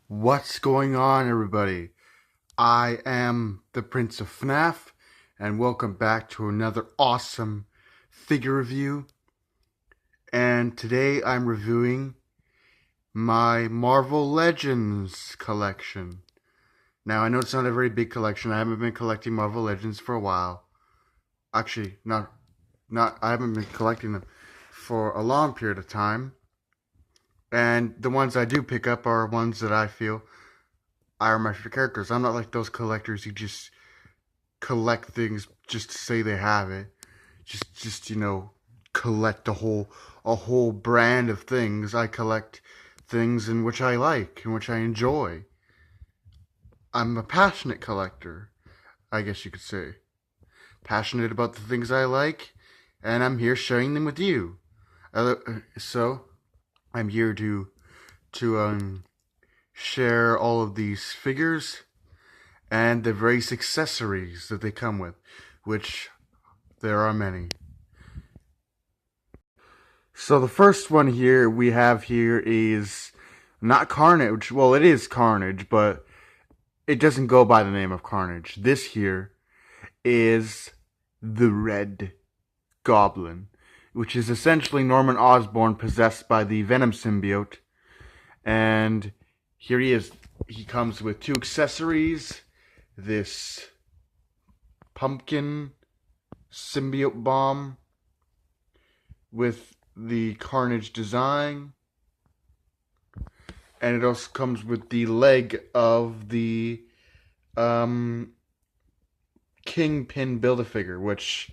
What's going on, everybody? I am the Prince of FNAF, and welcome back to another awesome figure review. And today I'm reviewing my Marvel Legends collection. Now, I know it's not a very big collection. I haven't been collecting Marvel Legends for a while. Actually, I haven't been collecting them for a long period of time. And the ones I do pick up are ones that I feel are my favorite characters. I'm not like those collectors who just collect things just to say they have it. Just collect a whole brand of things. I collect things in which I like, in which I enjoy. I'm a passionate collector, I guess you could say. Passionate about the things I like, and I'm here sharing them with you. So, I'm here to share all of these figures and the various accessories that they come with, which there are many. So the first one we have here is not Carnage. Well, it is Carnage, but it doesn't go by the name of Carnage. This here is the Red Goblin, which is essentially Norman Osborn possessed by the Venom symbiote. And here he is. He comes with two accessories. This pumpkin symbiote bomb with the Carnage design. And it also comes with the leg of the Kingpin Build-A-Figure, which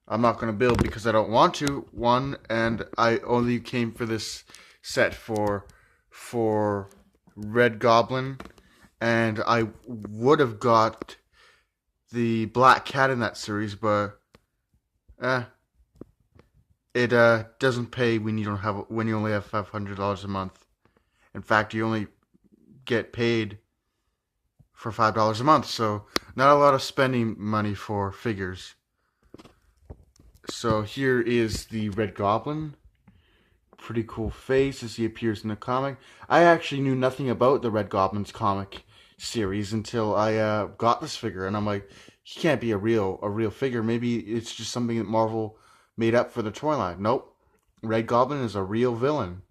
I'm not going to build because I don't want to, and I only came for this set for Red Goblin, and I would have got the Black Cat in that series, but it doesn't pay when you only have $500 a month. In fact, you only get paid for $5 a month, so not a lot of spending money for figures. So here is the Red Goblin. Pretty cool face as he appears in the comic. I actually knew nothing about the Red Goblin's comic series until I got this figure, and I'm like, he can't be a real figure. Maybe it's just something that Marvel made up for the toy line. Nope. Red Goblin is a real villain.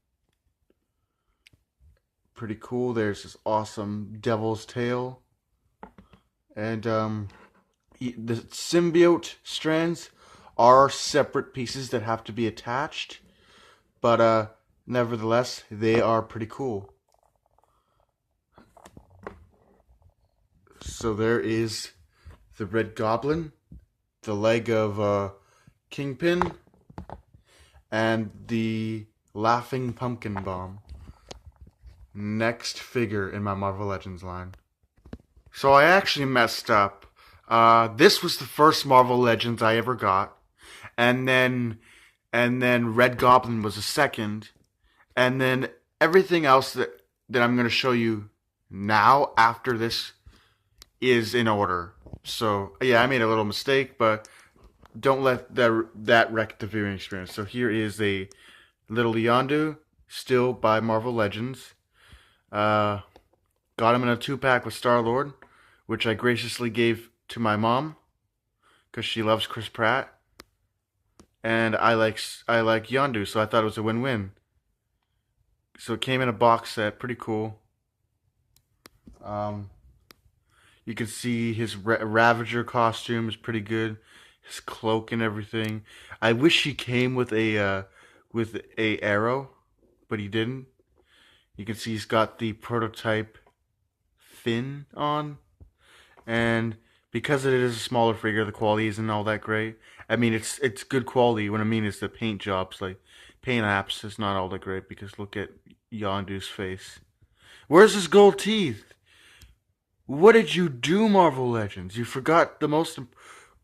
Pretty cool. There's this awesome devil's tail. And the symbiote strands are separate pieces that have to be attached. But nevertheless, they are pretty cool. So there is the Red Goblin, the leg of Kingpin, and the Laughing Pumpkin Bomb. Next figure in my Marvel Legends line. So I actually messed up. This was the first Marvel Legends I ever got, and then Red Goblin was the second, and then everything else that I'm going to show you now after this is in order. So yeah, I made a little mistake, but don't let that wreck the viewing experience. So here is a little Yondu, still by Marvel Legends. Got him in a 2-pack with Star-Lord, which I graciously gave to my mom because she loves Chris Pratt, and I like Yondu, so I thought it was a win-win. So it came in a box set, pretty cool. You can see his Ravager costume is pretty good. His cloak and everything. I wish he came with a arrow, but he didn't. You can see he's got the prototype fin on, and because it is a smaller figure, the quality isn't all that great. I mean, it's good quality. What I mean is the paint jobs, like paint apps, is not all that great because look at Yondu's face. Where's his gold teeth? What did you do, Marvel Legends? You forgot the most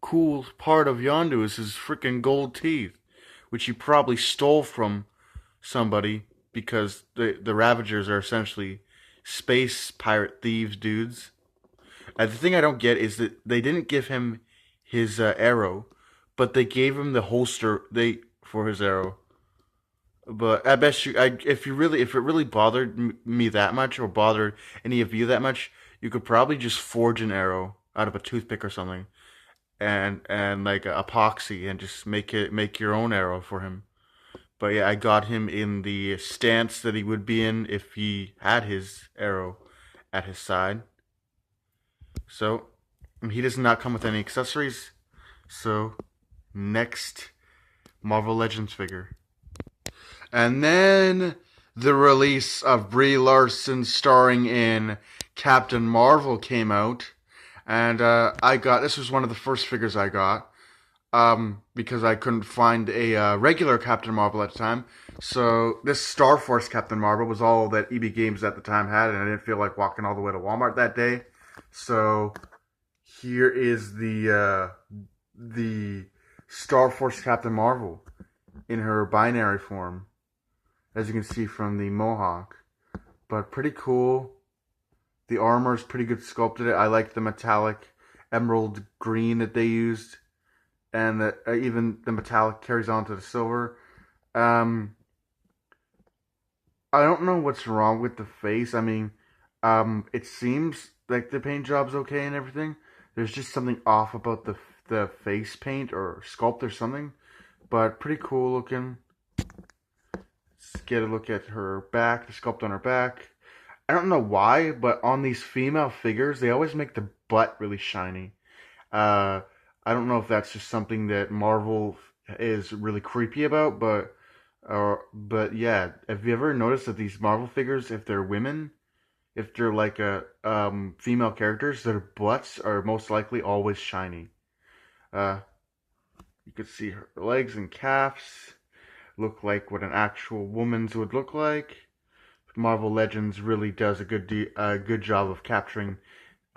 cool part of Yondu is his freaking gold teeth, which you probably stole from somebody because the Ravagers are essentially space pirate thieves dudes. And the thing I don't get is that they didn't give him his arrow, but they gave him the holster for his arrow. But I bet you, if it really bothered me that much, or bothered any of you that much, you could probably just forge an arrow out of a toothpick or something, and like epoxy, and just make your own arrow for him. But yeah, I got him in the stance that he would be in if he had his arrow at his side. So he does not come with any accessories. So next Marvel Legends figure. And then the release of Brie Larson starring in Captain Marvel came out. And this was one of the first figures I got. Because I couldn't find a regular Captain Marvel at the time. So this Star Force Captain Marvel was all that EB Games at the time had, and I didn't feel like walking all the way to Walmart that day. So here is the Star Force Captain Marvel in her binary form, as you can see from the mohawk. But pretty cool. The armor is pretty good sculpted. I like the metallic emerald green that they used. And even the metallic carries on to the silver. I don't know what's wrong with the face. I mean, it seems like the paint job's okay and everything. There's just something off about the face paint or sculpt or something. But pretty cool looking. Let's get a look at her back, the sculpt on her back. I don't know why, but on these female figures, they always make the butt really shiny. I don't know if that's just something that Marvel is really creepy about, but yeah, have you ever noticed that these Marvel figures, if they're women, if they're like female characters, their butts are most likely always shiny. Uh, you could see her legs and calves look like what an actual woman's would look like. Marvel Legends really does a good job of capturing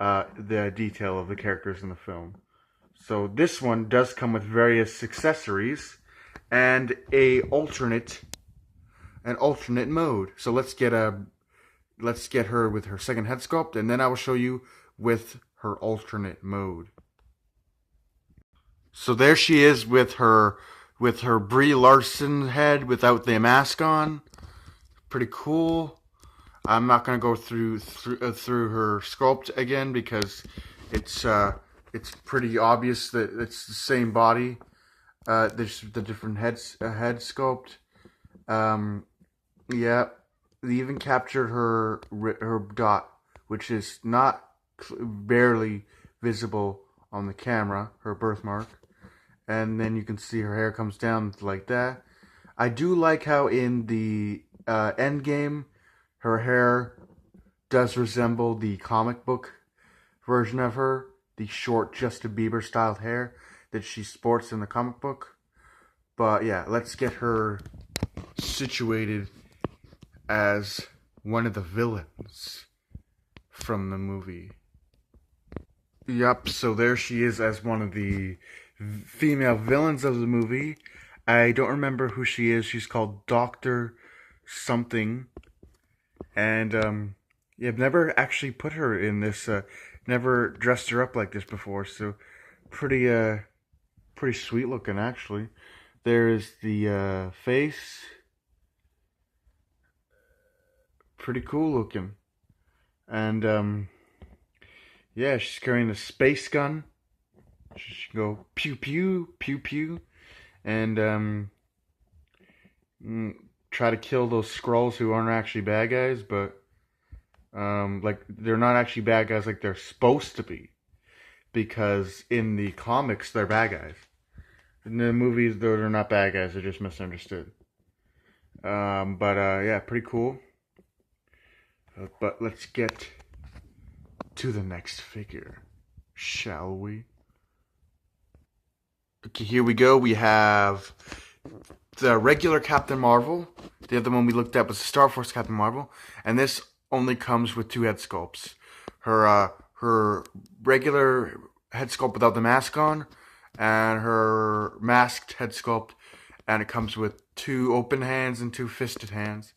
the detail of the characters in the film. So this one does come with various accessories and an alternate mode. So let's get her with her second head sculpt, and then I will show you with her alternate mode. So there she is with her Brie Larson head without the mask on. Pretty cool. I'm not gonna go through her sculpt again because it's pretty obvious that it's the same body. There's the different head sculpt. Yeah, they even captured her dot, which is not barely visible on the camera. Her birthmark, and then you can see her hair comes down like that. I do like how in the end game, her hair does resemble the comic book version of her. The short Justin Bieber styled hair that she sports in the comic book. But yeah, let's get her situated as one of the villains from the movie. Yup, so there she is as one of the female villains of the movie. I don't remember who she is. She's called Dr. Something. And yeah, I've never actually put her in this never dressed her up like this before, so pretty sweet looking actually. There is the face, pretty cool looking, and yeah, she's carrying a space gun. She can go pew pew pew pew, and try to kill those Skrulls who aren't actually bad guys, but like they're not actually bad guys like they're supposed to be, because in the comics they're bad guys. In the movies, though, they're not bad guys; they're just misunderstood. But yeah, pretty cool. But let's get to the next figure, shall we? Okay, here we go. We have the regular Captain Marvel. The other one we looked at was the Star Force Captain Marvel, and this only comes with two head sculpts. Her regular head sculpt without the mask on, and her masked head sculpt, and it comes with two open hands and two fisted hands,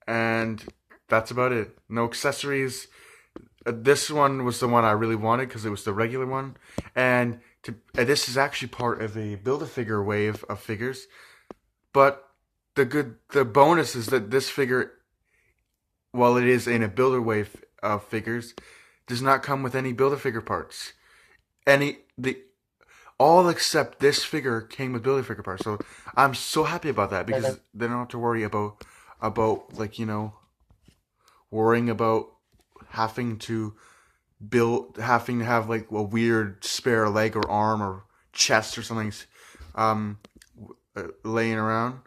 and that's about it. No accessories. This one was the one I really wanted because it was the regular one, and this is actually part of a Build-A-Figure wave of figures, but the bonus is that this figure, while it is in a Builder Wave of figures, does not come with any Build-A-Figure parts. All except this figure came with Build-A-Figure parts. So I'm so happy about that because they don't have to worry about like, worrying about having to have like a weird spare leg or arm or chest or something laying around.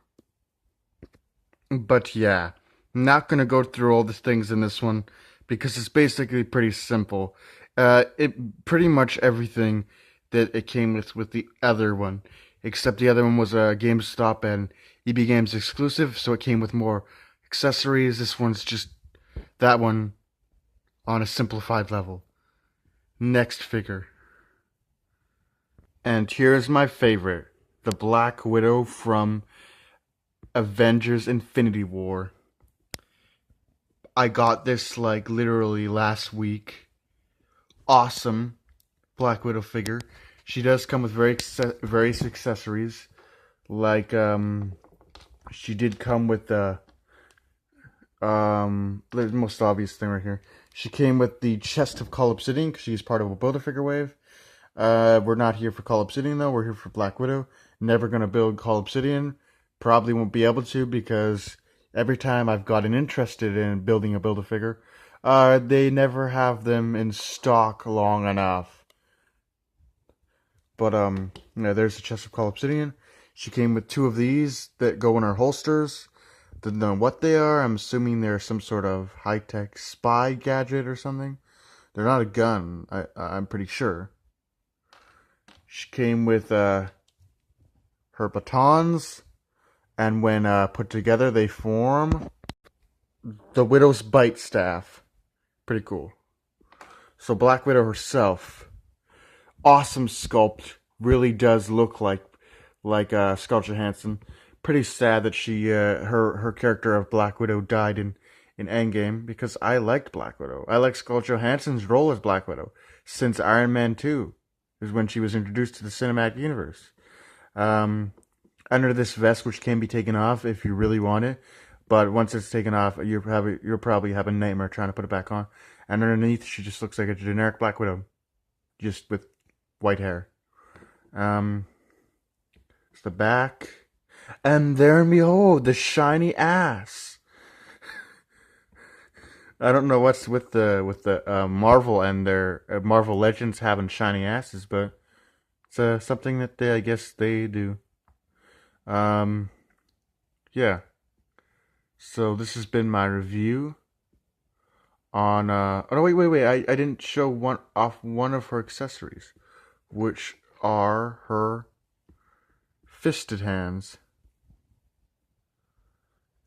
But yeah, I'm not gonna go through all the things in this one because it's basically pretty simple. It pretty much everything that it came with the other one, except the other one was a GameStop and EB Games exclusive, so it came with more accessories. This one's just that one on a simplified level. Next figure. And here's my favorite, the Black Widow from Avengers Infinity War. I got this like literally last week. Awesome Black Widow figure. She does come with various accessories. Like she did come with the most obvious thing right here. She came with the chest of Call Obsidian because she's part of a Build-A-Figure wave. We're not here for Call Obsidian though. We're here for Black Widow. Never gonna build Call Obsidian. Probably won't be able to because every time I've gotten interested in building a Build-A-Figure, they never have them in stock long enough. But there's the chest of Call Obsidian. She came with 2 of these that go in her holsters. Don't know what they are. I'm assuming they're some sort of high-tech spy gadget or something. They're not a gun, I'm pretty sure. She came with her batons, and when put together, they form the Widow's Bite Staff. Pretty cool. So Black Widow herself, awesome sculpt. Really does look like Scarlett Johansson. Pretty sad that she her character of Black Widow died in Endgame because I liked Black Widow. I liked Scarlett Johansson's role as Black Widow since Iron Man 2 is when she was introduced to the cinematic universe. Under this vest, which can be taken off if you really want it, but once it's taken off, you'll probably have a nightmare trying to put it back on. And underneath, she just looks like a generic Black Widow, just with white hair. It's the back. And there and behold, the shiny ass. I don't know what's with the Marvel and their Marvel Legends having shiny asses, but it's something that I guess they do. Yeah. So this has been my review on oh no, wait. I didn't show one of her accessories, which are her fisted hands.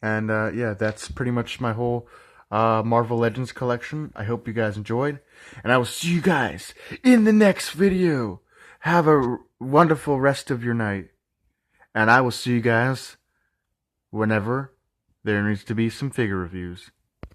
And yeah, that's pretty much my whole Marvel Legends collection. I hope you guys enjoyed, and I will see you guys in the next video. Have a wonderful rest of your night, and I will see you guys whenever there needs to be some figure reviews.